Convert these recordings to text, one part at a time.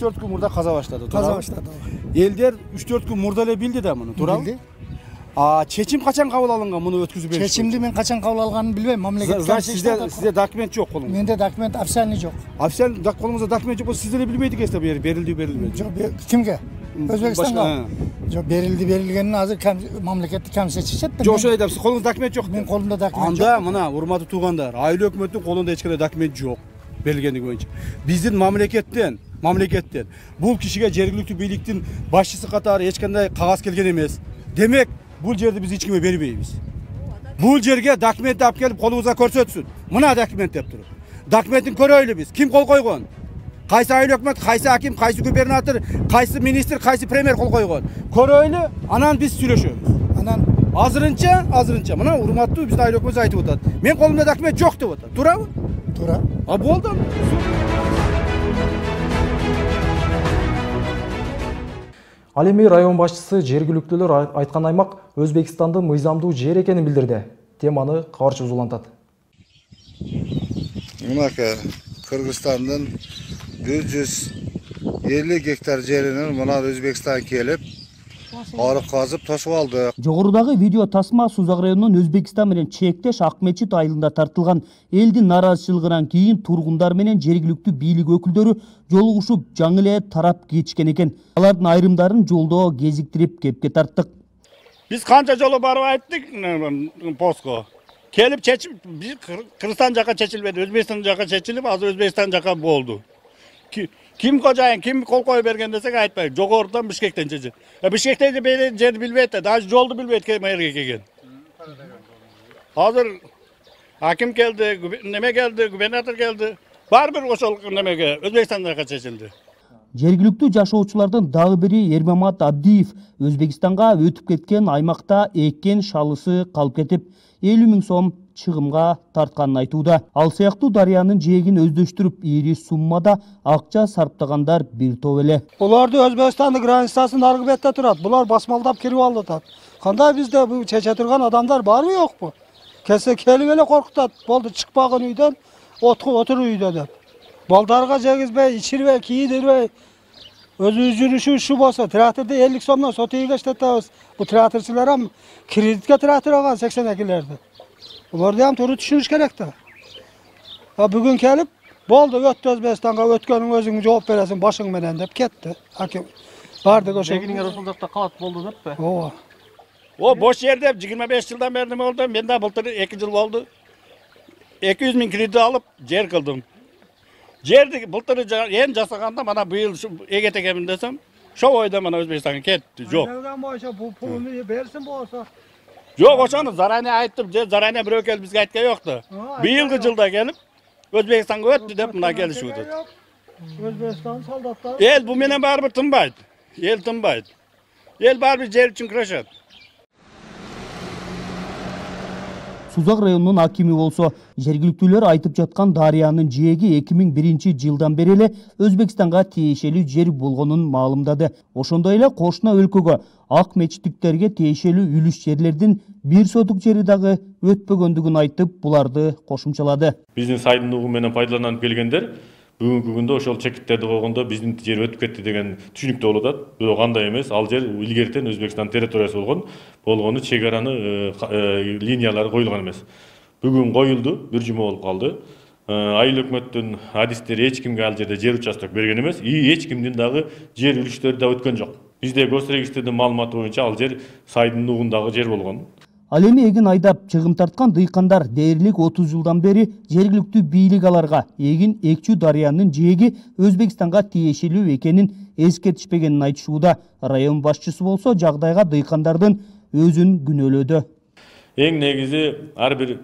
3-4 gün murda kaza başladı. Kaza başladı. Elder 3-4 gün murda ele bildi de bunu. Bildi. Çeçim kaçan kabul alıngan bunu ötküzüp beriş? Çeçimdi men kaçan kabul alganını bilmem. Mamleket sizde dokument yok kolunuzda. Mende dokument ofitsialni yok. Ofitsial kolunuzda dokument yok. Sizde de bilmeydik esta berildi. Yok, kimge? Özbekistanga. Yok, berilgenini hazır mamleketni kim seçişetdi? Yok, şöyle aytам, kolunuzda dokument yok. Men kolumda dokument yok. Anda mına urmatlı tuğanдар, aile hökümetin kolunda hiç dokument yok. Berilgenlik boyunca. Bizdin mamleketten bul kişiге жергиликтүү бийликтин башчысы катары эч кандай кагаз келген эмес. Демек, бул жерди биз эч кимге бербейбиз. Бул жерге документти алып келип колуңузга көрсөтсүн. Мына документ деп туруп. Документин көрөйлү биз. Ким кол койгон? Кайсы айыл өкмөт, кайсы аким, кайсы губернатор, кайсы министр, кайсы премьер кол койгон? Көрөйлү, анан биз сүйлөшөбүз. Анан азырынча мына урматтуу биздин айыл өкмөт айтып атат. Мен колумда документ жок деп атат. Туурабы? Туура. Болду. Ал эми район башчысы жергиликтүүлөр айткан аймак Өзбекстандын мыйзамдуу жер экенин билдирди. Теманы кабарчыбыз улантат. Мынакы Кыргызстандын 150 гектар жеринин мына Өзбекстанга келип, арык казып ташып алды. Жогорудагы видео тасма Сузак районунун Өзбекстан менен чектеш Акмечит айылында тартылган. Элдин нааразычылыгынан кийин тургундар менен жергиликтүү бийлик өкүлдөрү жолугушуп жаңы эле тарап кетишкен экен. Алардын айрымдарын жолдо кезиктирип кепке тарттык. Биз канча жолу барып айттык постко. Келип чечип, биз Кыргызстан жака чечилбеди, Өзбекстан жака чечилип, азыр Өзбекстан жака болду. Kim kocayın, kim kol koy bergen desek aytpayık. Jogordan Bişkekten çeçil. Bişkekten de beni жерди билбейт да, даже жолду билбейт мэрге келген. Hazır hakim geldi, neme geldi, gubernatör geldi. Barбир ошол немеге Өзбекстан жака чечилди. Жергиликтүү жашоочулардын дагы бири Эрмамат Абдиев Өзбекстанга өтүп кеткен аймакта эккен шалысы калып кетип 50 000 сом чыгымга тартканын айтууда. Ал сыяктуу дарыянын жээгин өздөштүрүп, ири суммада акча сарптагандар бир топ эле. Буларды Өзбекстандын границасынын аркы бетте турат. Булар басмалдап кирип алдытат. Кандай бизде бу чече турган адамдар барбы жокпу? Келсе келип эле коркутат. Болду чыкпагын үйдөн, отур үйдө деп. Балдарга жегизбей, ичирбей, кийдирбей, өзүбүз жүрүшү ушу болсо, тракторду 50 сомдон сотууга иштетебиз. Бу тракторчулар ham кредитке трактор алган 82'lerde. Буларды ham туура түшүнүш керек да. Бүгүн келип, болду өттү Өзбекстанга, өткөнүң өзүң жооп бересиң башың менен деп кетти. Аким бардык ошо. Дегиңер ошол жакта калат болду деппи? Ооба. O boş жерде 25 жылдан бери неме болду? Мен да былтыр 2 жыл болду. 200 000 кредит алып жер кылдым. Жерди былтыр эң жасаганда мана быйыл эгет экенмин десем, ошол ойдо мана Өзбекстанга кетти. Жок. Нерден боюнча бул пулну берсин болсо. Жок, ошону заранее айттым, же заранее бирөө келип бизге айткан жокtu. Быйылгы жылда келип Өзбекстанга өттү деп мына келишип атат. Өзбекстан солдаттары. Эл бу менен барбыр тынбайт. Эл тынбайт. Эл барбыр жер үчүн күрөшөт. Сузак районунун акими болсо, жергиликтүүлөр айтып жаткан дарыянын жээги 2001 жылдан бери эле Өзбекстанга тиешелүү жер болгонун маалымдады. Ошондой эле кошуна өлкөгө ак мечиттиктерге тиешелүү үлүш жерлердин 1 сотук жери дагы өтпөгөндүгүн айтып, буларды кошумчалады. Биздин сайдындыгы менен пайдаланып келгендер бүгүнкү күндө ошол чекиттерди койгондо биздин жер өтүп кетти деген түшүнүктүү болуп атат. Бирок андай эмес, ал жер илгертен Өзбекстан территориясы болгону чек араны линиялары коюлган эмес. Бүгүн коюлду, бир жума болуп калды. Айыл өкмөттүн адистери эч кимге ал жерде жер участок берген эмес, эч кимдин дагы жер үлүштөрү да өткөн жок. Бизде госрегистрдин маалыматы боюнча ал жер сайдын угундагы жер болгон. Ал эми эгин айдап чыгым тарткан дыйкандар дээрлик 30 жылдан бери жергиликтүү бийлик аларга эгин Экчүү дарыянын жээги Өзбекстанга тиешелүү экенин эскертишпегенин айтышууда. Район башчысы болсо жагдайга дыйкандардын өзүн күнөөлөдү. Эң негизи ар бир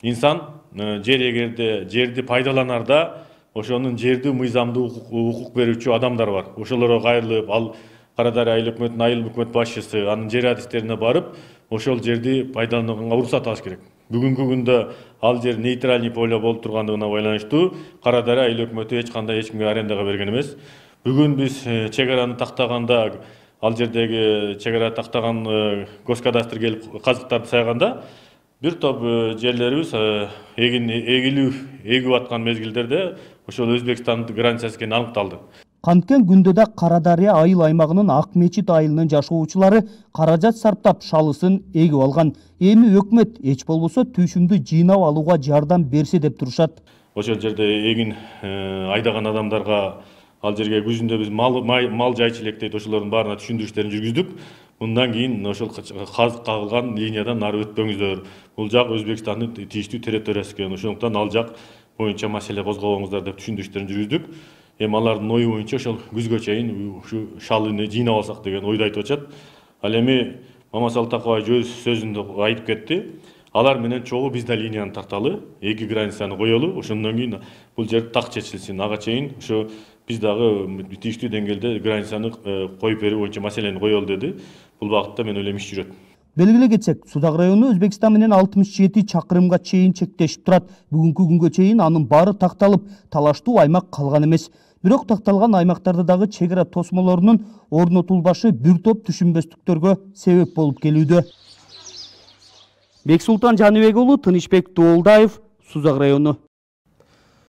инсан жер эгерде жерди пайдаланарда ошонун жерди мыйзамдуу укук берүүчү адамдар бар. Ошолорго кайрылып, ал Карадария айыл өкмөтүнүн айыл өкмөт башчысы анын жер адистерине барып, ошол жерди пайдаланууга уруксат алыш керек. Бүгүнкү күндө ал жер нейтральный поле болуп тургандыгына байланыштуу Карадария айыл өкмөтү эч кандай эч кимге арендага берген эмес. Бүгүн биз чек араны тактаганда, ал жердеги чек ара тактаган госкадастр келип казыктарды сайганда, бир топ жерлерибиз эгилүү эгип аткан мезгилдерде ошол Өзбекстандын границасы экени аныкталды. Канткен күндө да Кара Дарыя айыл аймагынын Ак Мечит айылынын жашоочулары каражат сарптап шалысын эгип алган. Эми өкмөт эч болбосо түшүмдү жыйнап алууга жардам берсе деп турушат. Ошол жерде эгин айдаган адамдарга ал жерге күзүндө биз мал жайчы элек дейт, ошолордун баарына түшүндүрүштөрүн жүргүздүк. Мындан кийин ошол кагылган линиядан нары өтпөңүздөр. Бул жак Өзбекстандын тийиштүү территориясы экен. Ошондуктан ал жак боюнча маселе козгобоңуздар деп түшүндүрүштөрүн жүргүздүк. Эми алардын ою боюнча ошол күзгө чейин ушу шалыны жыйнап алсак деген ойду айтып атышат. Ал эми Мамасал Такабаев өз сөзүндө айтып кетти. Алар менен чогуу биз да линияны тарталы, эки границаны коелу, ошондон кийин бул жер так чечилсин. Ага чейин ошо биз дагы тийиштүү деңгээлде границаны коюп берүү боюнча маселени коелу деди. Бул багытта мен ойлойм иш жүрөт. Белгилей кетсек, Судак району Өзбекстан менен 67 чакырымга чейин чектешип турат. Бүгүнкү күнгө чейин анын баары такталып, талаштуу аймак калган эмес. Бирок такталган аймактарда дагы чек ара тосмолорунун орнотулбашы бир топ түшүнбөстүктөргө себеп болуп келүүдө. Бексултан Жаныбек уулу, Тынычбек Тоолдаев, Сузак району.